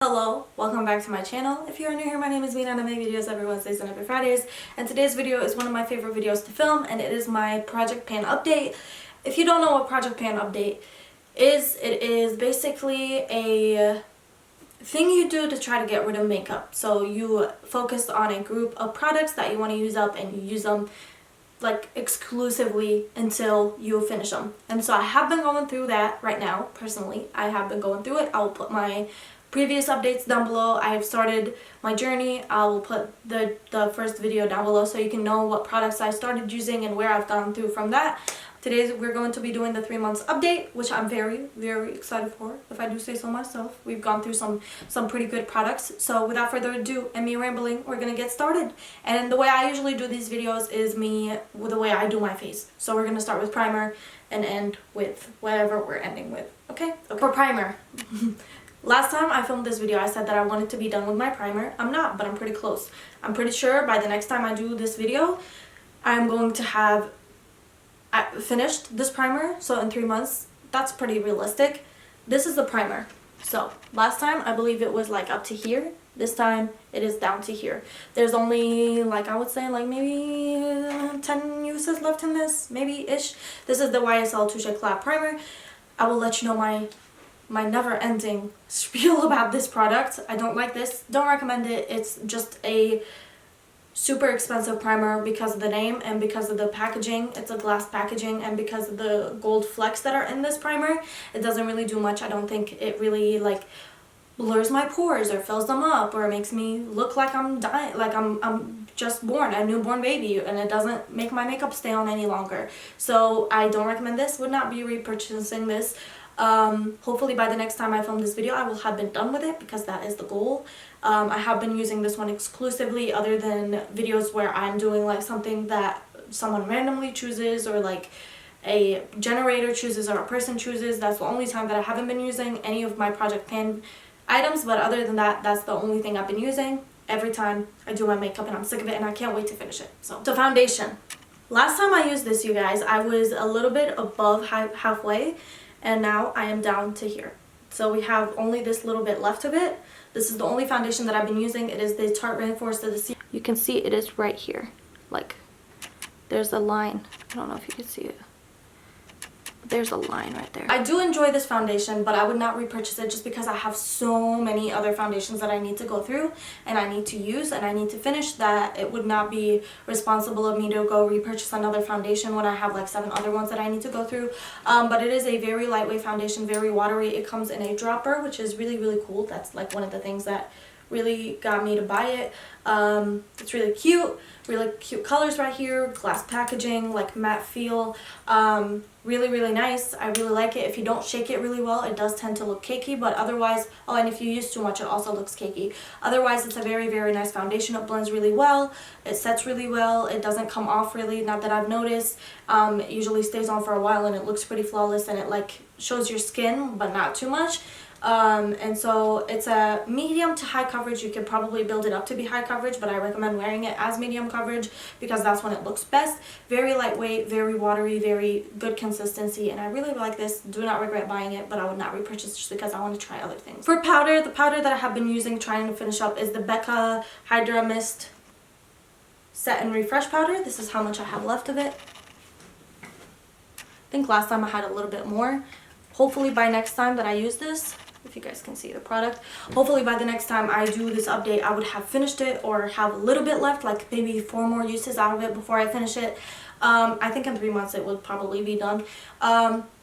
Hello, welcome back to my channel. If you are new here, my name is Mina and I make videos every Wednesdays and every Fridays. And today's video is one of my favorite videos to film, and it is my Project Pan update. If you don't know what Project Pan update is, it is basically a thing you do to try to get rid of makeup. So you focus on a group of products that you want to use up, and you use them like exclusively until you finish them. And so I have been going through that right now. Personally, I have been going through it. I will put my previous updates down below. I have started my journey. I will put the first video down below so you can know what products I started using and where I've gone through from that. Today we're going to be doing the 3 months update, which I'm very excited for, if I do say so myself. We've gone through some pretty good products. So without further ado and me rambling, we're gonna get started. And the way I usually do these videos is with the way I do my face. So we're gonna start with primer and end with whatever we're ending with. Okay? For primer. Last time I filmed this video, I said that I wanted to be done with my primer. I'm not, but I'm pretty close. I'm pretty sure by the next time I do this video, I'm going to have finished this primer. So in 3 months, that's pretty realistic. This is the primer. So last time, I believe it was like up to here. This time, it is down to here. There's only, like, I would say, like, maybe 10 uses left in this, maybe-ish. This is the YSL Touche Éclat primer. I will let you know my never-ending spiel about this product. I don't like this. Don't recommend it. It's just a super expensive primer because of the name and because of the packaging. It's a glass packaging, and because of the gold flecks that are in this primer, it doesn't really do much. I don't think it really like blurs my pores or fills them up or makes me look like I'm dying, like I'm just born, a newborn baby, and it doesn't make my makeup stay on any longer. So I don't recommend this. Would not be repurchasing this. Hopefully by the next time I film this video, I will have been done with it, because that is the goal. I have been using this one exclusively, other than videos where I'm doing like something that someone randomly chooses, or like a generator chooses, or a person chooses. That's the only time that I haven't been using any of my Project Pan items, but other than that, that's the only thing I've been using every time I do my makeup, and I'm sick of it and I can't wait to finish it. So foundation. Last time I used this, you guys, I was a little bit above halfway, and now I am down to here. So we have only this little bit left of it. This is the only foundation that I've been using. It is the Tarte Reinforced of the Sea. You can see it is right here. Like, there's a line. I don't know if you can see it. There's a line right there. I do enjoy this foundation, but I would not repurchase it, just because I have so many other foundations that I need to go through and I need to use and I need to finish, that it would not be responsible of me to go repurchase another foundation when I have like 7 other ones that I need to go through. But it is a very lightweight foundation, very watery. It comes in a dropper, which is really cool. That's like one of the things that really got me to buy it. It's really cute colors right here, glass packaging, like matte feel. Really nice. I really like it. If you don't shake it really well, it does tend to look cakey, but otherwise, oh, and if you use too much, it also looks cakey. Otherwise, it's a very nice foundation. It blends really well. It sets really well. It doesn't come off really, not that I've noticed. It usually stays on for a while, and it looks pretty flawless, and it like shows your skin, but not too much. And so it's a medium to high coverage. You could probably build it up to be high coverage, but I recommend wearing it as medium coverage, because that's when it looks best. Very lightweight, very watery, very good consistency, and I really like this. Do not regret buying it, but I would not repurchase just because I want to try other things. For powder, the powder that I have been using trying to finish up is the Becca Hydra Mist Set and Refresh powder. This is how much I have left of it. I think last time I had a little bit more. Hopefully by next time that I use this, if you guys can see the product, hopefully by the next time I do this update, I would have finished it, or have a little bit left, like maybe 4 more uses out of it before I finish it. I think in 3 months it would probably be done.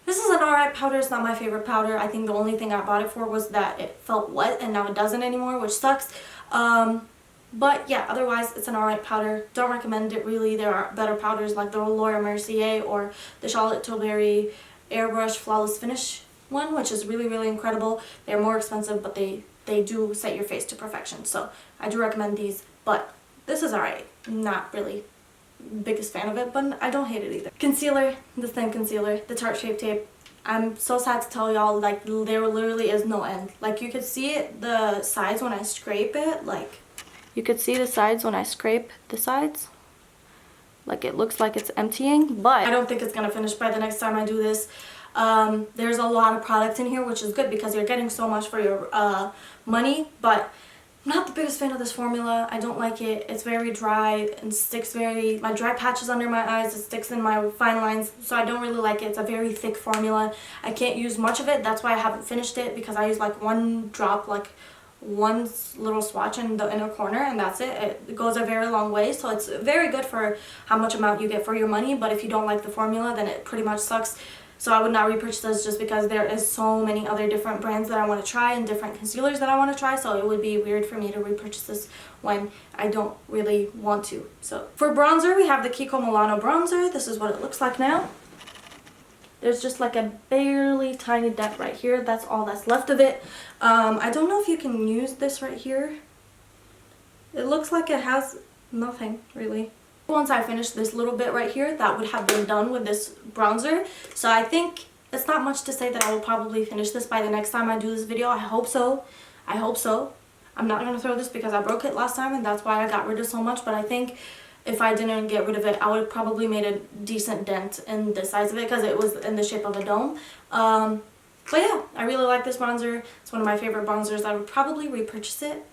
This is an alright powder. It's not my favorite powder. I think the only thing I bought it for was that it felt wet, and now it doesn't anymore, which sucks. But yeah, otherwise it's an alright powder. Don't recommend it really. There are better powders like the Laura Mercier or the Charlotte Tilbury Airbrush Flawless Finish one, which is really incredible. They're more expensive, but they do set your face to perfection. So I do recommend these, but this is alright. Not really biggest fan of it, but I don't hate it either. Concealer, the same concealer, the Tarte Shape Tape. I'm so sad to tell y'all, like, there literally is no end. Like, you could see it, the sides when I scrape it, like, you could see the sides when I scrape the sides. Like, it looks like it's emptying, but I don't think it's gonna finish by the next time I do this. There's a lot of product in here, which is good because you're getting so much for your money, but I'm not the biggest fan of this formula. I don't like it. It's very dry and sticks my dry patches under my eyes, it sticks in my fine lines, so I don't really like it. It's a very thick formula. I can't use much of it. That's why I haven't finished it, because I use like one drop, like one little swatch in the inner corner, and that's it. It goes a very long way, so it's very good for how much amount you get for your money, but if you don't like the formula, then it pretty much sucks. So I would not repurchase this, just because there is so many other different brands that I want to try and different concealers that I want to try, so it would be weird for me to repurchase this when I don't really want to. So for bronzer, we have the Kiko Milano bronzer. This is what it looks like now. There's just like a barely tiny dent right here. That's all that's left of it. I don't know if you can use this right here. It looks like it has nothing really. Once I finish this little bit right here, that would have been done with this bronzer. So I think it's not much to say that I will probably finish this by the next time I do this video. I hope so. I hope so. I'm not going to throw this because I broke it last time, and that's why I got rid of so much. But I think if I didn't get rid of it, I would have probably made a decent dent in the size of it, because it was in the shape of a dome. But yeah, I really like this bronzer. It's one of my favorite bronzers. I would probably repurchase it.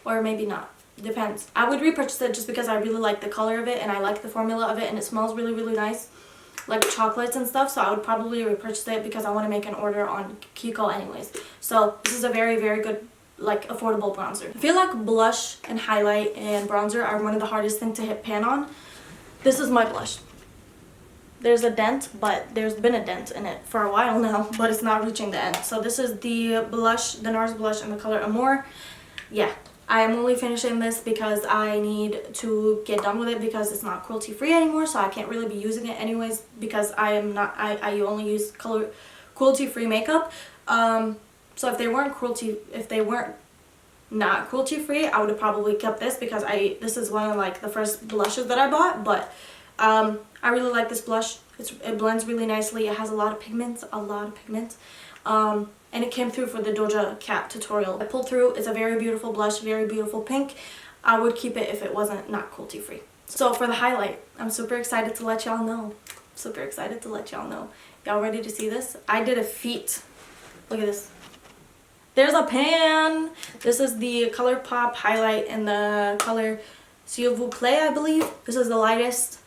Or maybe not. Depends. I would repurchase it just because I really like the color of it, and I like the formula of it, and it smells really, really nice, like chocolates and stuff. So I would probably repurchase it because I want to make an order on Kiko anyways. So this is a very, very good, like, affordable bronzer. I feel like blush and highlight and bronzer are one of the hardest things to hit pan on. This is my blush. There's a dent, but there's been a dent in it for a while now, but it's not reaching the end. So this is the blush, the NARS blush in the color Amour. Yeah. I am only finishing this because I need to get done with it, because it's not cruelty free anymore, so I can't really be using it anyways, because I only use cruelty free makeup. So if they weren't not cruelty free, I would have probably kept this, because this is one of like the first blushes that I bought. But I really like this blush. It blends really nicely. It has a lot of pigments, and it came through for the Doja Cat tutorial. I pulled through. It's a very beautiful blush, very beautiful pink. I would keep it if it wasn't not cruelty free. So for the highlight, I'm super excited to let y'all know. Super excited to let y'all know. Y'all ready to see this? I did a feat. Look at this. There's a pan. This is the ColourPop highlight in the color S'il vous plaît, I believe. This is the lightest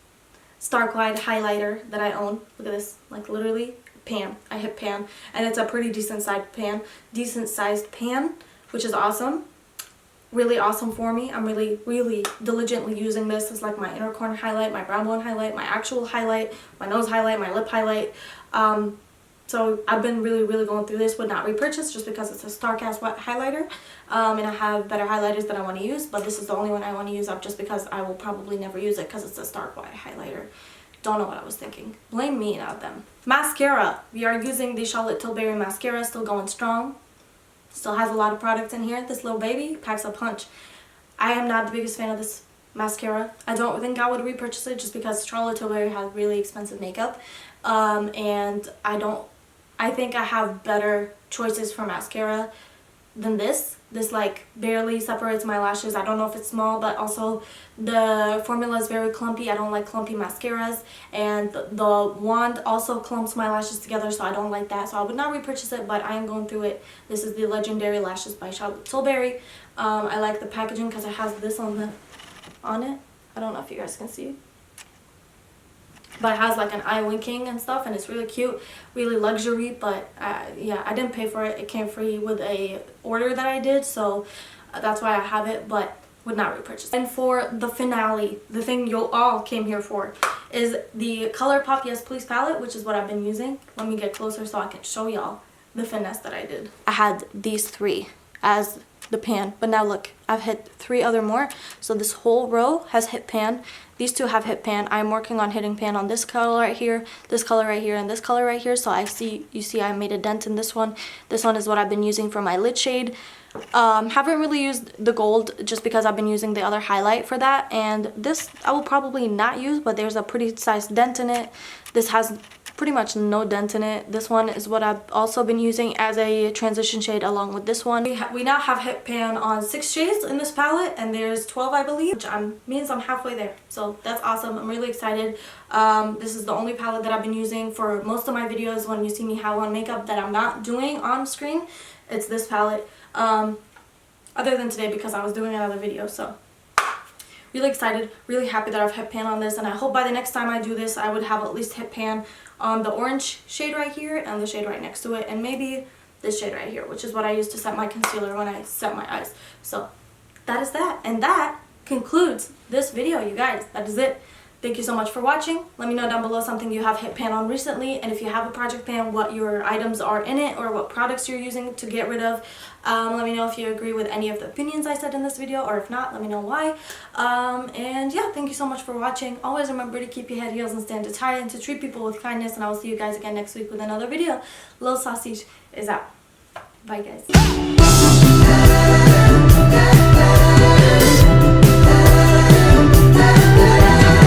Stark Wide highlighter that I own. Look at this. Like literally. Pan. I hit pan, and it's a pretty decent sized pan, which is awesome. Really awesome for me. I'm really diligently using this as like my inner corner highlight, my brow bone highlight, my actual highlight, my nose highlight, my lip highlight. So I've been really going through this. Would not repurchase just because it's a Stark ass wet highlighter, and I have better highlighters that I want to use, but this is the only one I want to use up just because I will probably never use it because it's a Stark white highlighter. Don't know what I was thinking. Blame me, not them. Mascara. We are using the Charlotte Tilbury mascara, still going strong. Still has a lot of product in here. This little baby packs a punch. I am not the biggest fan of this mascara. I don't think I would repurchase it just because Charlotte Tilbury has really expensive makeup. And I think I have better choices for mascara than this. This like barely separates my lashes. I don't know if it's small, but also the formula is very clumpy. I don't like clumpy mascaras, and the wand also clumps my lashes together, so I don't like that. So I would not repurchase it, but I am going through it. This is the Legendary Lashes by Charlotte Tilbury. I like the packaging because it has this on it. I don't know if you guys can see, but it has like an eye winking and stuff, and it's really cute, really luxury. But yeah, I didn't pay for it. It came free with a order that I did, so that's why I have it, but would not repurchase. And for the finale, the thing you all came here for, is the ColourPop Yes Please palette, which is what I've been using. Let me get closer so I can show y'all the finesse that I did. I had these three as the pan, but now look, I've hit 3 other more, so this whole row has hit pan. These 2 have hit pan. I'm working on hitting pan on this color right here, this color right here, and this color right here. So you see I made a dent in this one. This one is what I've been using for my lid shade. Haven't really used the gold just because I've been using the other highlight for that, and this I will probably not use, but there's a pretty sized dent in it. This has pretty much no dent in it. This one is what I've also been using as a transition shade along with this one. We now have Hit Pan on 6 shades in this palette, and there's 12 I believe, which means I'm halfway there. So that's awesome. I'm really excited. This is the only palette that I've been using for most of my videos when you see me have on makeup that I'm not doing on screen. It's this palette. Other than today because I was doing another video, so really excited, really happy that I've Hit Pan on this, and I hope by the next time I do this I would have at least Hit Pan on the orange shade right here and the shade right next to it, and maybe this shade right here, which is what I use to set my concealer when I set my eyes. So that is that, and that concludes this video, you guys. That is it. Thank you so much for watching. Let me know down below something you have Hit Pan on recently, and if you have a project pan, what your items are in it or what products you're using to get rid of. Let me know if you agree with any of the opinions I said in this video, or if not, let me know why. And yeah, thank you so much for watching. Always remember to keep your head, heels, and standards high, and to treat people with kindness, and I will see you guys again next week with another video. Lil Sausage is out. Bye, guys.